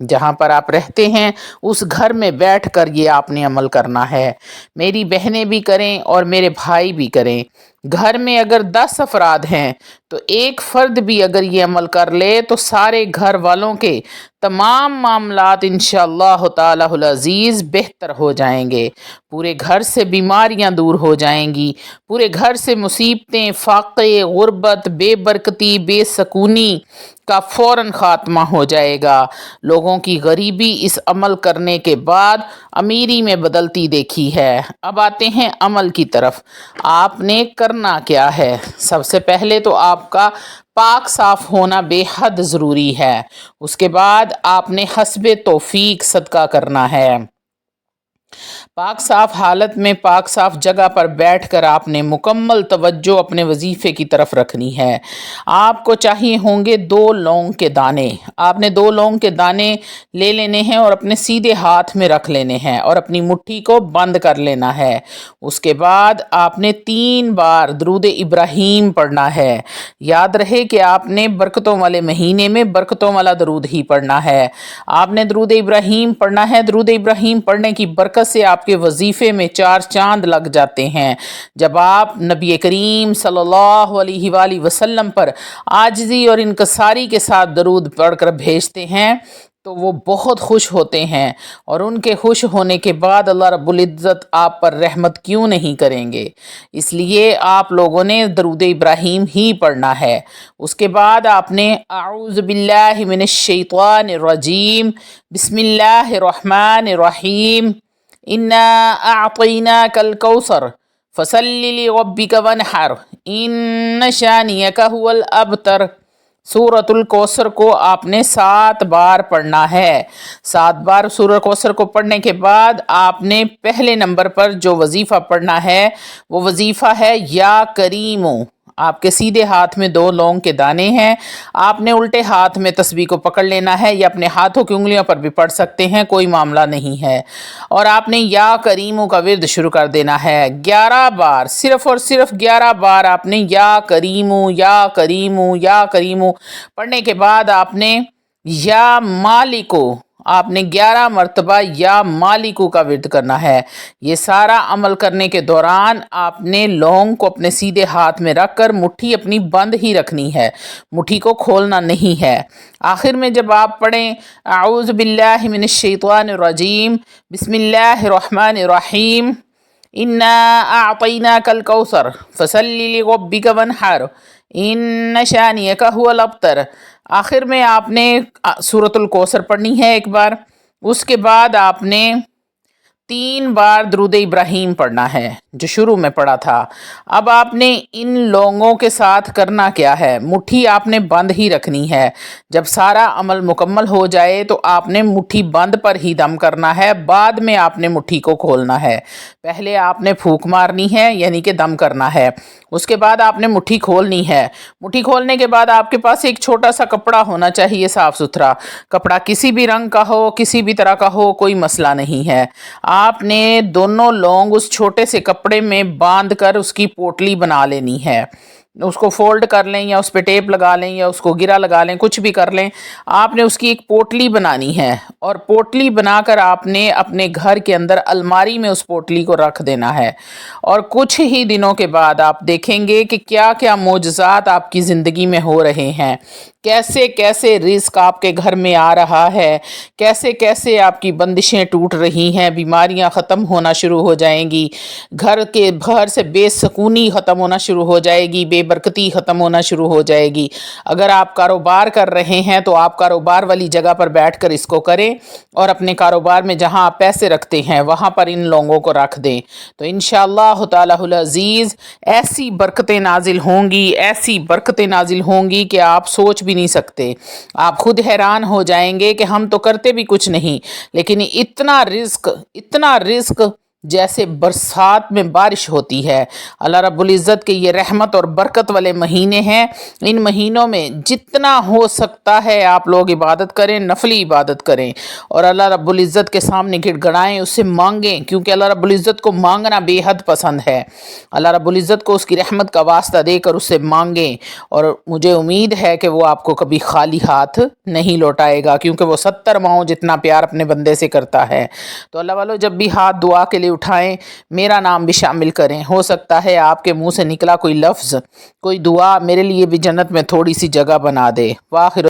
جہاں پر آپ رہتے ہیں اس گھر میں بیٹھ کر یہ آپ نے عمل کرنا ہے۔ میری بہنیں بھی کریں اور میرے بھائی بھی کریں۔ گھر میں اگر 10 افراد ہیں تو ایک فرد بھی اگر یہ عمل کر لے تو سارے گھر والوں کے تمام معاملات انشاءاللہ تعالی العزیز بہتر ہو جائیں گے۔ پورے گھر سے بیماریاں دور ہو جائیں گی، پورے گھر سے مصیبتیں، فاقے، غربت، بے برکتی، بے سکونی کا فوراً خاتمہ ہو جائے گا۔ لوگوں کی غریبی اس عمل کرنے کے بعد امیری میں بدلتی دیکھی ہے۔ اب آتے ہیں عمل کی طرف۔ آپ نے کرنا کیا ہے؟ سب سے پہلے تو آپ کا پاک صاف ہونا بے حد ضروری ہے۔ اس کے بعد آپ نے حسب توفیق صدقہ کرنا ہے۔ پاک صاف حالت میں پاک صاف جگہ پر بیٹھ کر آپ نے مکمل توجہ اپنے وظیفے کی طرف رکھنی ہے۔ آپ کو چاہیے ہوں گے 2 لونگ کے دانے۔ آپ نے 2 لونگ کے دانے لے لینے ہیں اور اپنے سیدھے ہاتھ میں رکھ لینے ہیں اور اپنی مٹھی کو بند کر لینا ہے۔ اس کے بعد آپ نے 3 بار درود ابراہیم پڑھنا ہے۔ یاد رہے کہ آپ نے برکتوں والے مہینے میں برکتوں والا درود ہی پڑھنا ہے۔ آپ نے درود ابراہیم پڑھنا ہے۔ درود ابراہیم پڑھنے کی برکت سے آپ کے وظیفے میں 4 چاند لگ جاتے ہیں۔ جب آپ نبی کریم صلی اللہ علیہ وآلہ وسلم پر عاجزی اور انکساری کے ساتھ درود پڑھ کر بھیجتے ہیں تو وہ بہت خوش ہوتے ہیں، اور ان کے خوش ہونے کے بعد اللہ رب العزت آپ پر رحمت کیوں نہیں کریں گے؟ اس لیے آپ لوگوں نے درود ابراہیم ہی پڑھنا ہے۔ اس کے بعد آپ نے اعوذ باللہ من الشیطان الرجیم، بسم اللہ الرحمن الرحیم، انا اعطیناک الکوثر فصل لربک وانحر ان شانئک هو الابتر۔ سورۃ الکوثر کو آپ نے 7 بار پڑھنا ہے۔ 7 بار سورۃ الکوثر کو پڑھنے کے بعد آپ نے پہلے نمبر پر جو وظیفہ پڑھنا ہے وہ وظیفہ ہے یا کریمو۔ آپ کے سیدھے ہاتھ میں 2 لونگ کے دانے ہیں۔ آپ نے الٹے ہاتھ میں تسبیح کو پکڑ لینا ہے، یا اپنے ہاتھوں کی انگلیوں پر بھی پڑھ سکتے ہیں، کوئی معاملہ نہیں ہے۔ اور آپ نے یا کریمو کا ورد شروع کر دینا ہے 11 بار، صرف اور صرف 11 بار آپ نے یا کریمو یا کریمو یا کریمو پڑھنے کے بعد آپ نے یا مالکو، آپ نے 11 مرتبہ یا مالکو کا ورد کرنا ہے۔ یہ سارا عمل کرنے کے دوران آپ نے لونگ کو اپنے سیدھے ہاتھ میں رکھ کر مٹھی اپنی بند ہی رکھنی ہے، مٹھی کو کھولنا نہیں ہے۔ آخر میں جب آپ پڑھیں اعوذ باللہ من الشیطان الرجیم، بسم اللہ الرحمن الرحیم، انا اعطیناک الکوثر فصل لربک وانحر ان شانئک هو الابتر، آخر میں آپ نے سورۃ الکوثر پڑھنی ہے ایک بار۔ اس کے بعد آپ نے 3 بار درود ابراہیم پڑھنا ہے جو شروع میں پڑھا تھا۔ اب آپ نے ان لونگوں کے ساتھ کرنا کیا ہے؟ مٹھی آپ نے بند ہی رکھنی ہے۔ جب سارا عمل مکمل ہو جائے تو آپ نے مٹھی بند پر ہی دم کرنا ہے، بعد میں آپ نے مٹھی کو کھولنا ہے۔ پہلے آپ نے پھونک مارنی ہے یعنی کہ دم کرنا ہے، اس کے بعد آپ نے مٹھی کھولنی ہے۔ مٹھی کھولنے کے بعد آپ کے پاس ایک چھوٹا سا کپڑا ہونا چاہیے، صاف ستھرا کپڑا، کسی بھی رنگ کا ہو، کسی بھی طرح کا ہو، کوئی مسئلہ نہیں ہے۔ آپ نے دونوں لونگ اس چھوٹے سے کپڑے میں باندھ کر اس کی پوٹلی بنا لینی ہے۔ اس کو فولڈ کر لیں یا اس پہ ٹیپ لگا لیں یا اس کو گرا لگا لیں، کچھ بھی کر لیں۔ آپ نے اس کی ایک پوٹلی بنانی ہے، اور پوٹلی بنا کر آپ نے اپنے گھر کے اندر الماری میں اس پوٹلی کو رکھ دینا ہے، اور کچھ ہی دنوں کے بعد آپ دیکھیں گے کہ کیا کیا معجزات آپ کی زندگی میں ہو رہے ہیں، کیسے کیسے رزق آپ کے گھر میں آ رہا ہے، کیسے کیسے آپ کی بندشیں ٹوٹ رہی ہیں، بیماریاں ختم ہونا شروع ہو جائیں گی، گھر سے بے سکونی ختم ہونا شروع ہو جائے گی، بے برکتی ختم ہونا شروع ہو جائے گی۔ اگر آپ کاروبار کر رہے ہیں تو آپ کاروبار والی جگہ پر بیٹھ کر اس کو کریں، اور اپنے کاروبار میں جہاں آپ پیسے رکھتے ہیں وہاں پر ان لوگوں کو رکھ دیں، تو انشاءاللہ تعالی العزیز ایسی برکتیں نازل ہوں گی، ایسی برکتیں نازل ہوں گی کہ آپ سوچ بھی نہیں سکتے۔ آپ خود حیران ہو جائیں گے کہ ہم تو کرتے بھی کچھ نہیں، لیکن اتنا رزق جیسے برسات میں بارش ہوتی ہے۔ اللہ رب العزت کے یہ رحمت اور برکت والے مہینے ہیں، ان مہینوں میں جتنا ہو سکتا ہے آپ لوگ عبادت کریں، نفلی عبادت کریں اور اللہ رب العزت کے سامنے گڑ گڑائیں، اس سے مانگیں، کیونکہ اللہ رب العزت کو مانگنا بے حد پسند ہے۔ اللہ رب العزت کو اس کی رحمت کا واسطہ دے کر اس سے مانگیں، اور مجھے امید ہے کہ وہ آپ کو کبھی خالی ہاتھ نہیں لوٹائے گا، کیونکہ وہ 70 ماؤں جتنا پیار اپنے بندے سے کرتا ہے۔ تو اللہ والو، جب بھی ہاتھ دعا کے لیے اٹھائیں میرا نام بھی شامل کریں، ہو سکتا ہے آپ کے منہ سے نکلا کوئی لفظ، کوئی دعا میرے لیے بھی جنت میں تھوڑی سی جگہ بنا دے۔ وآخر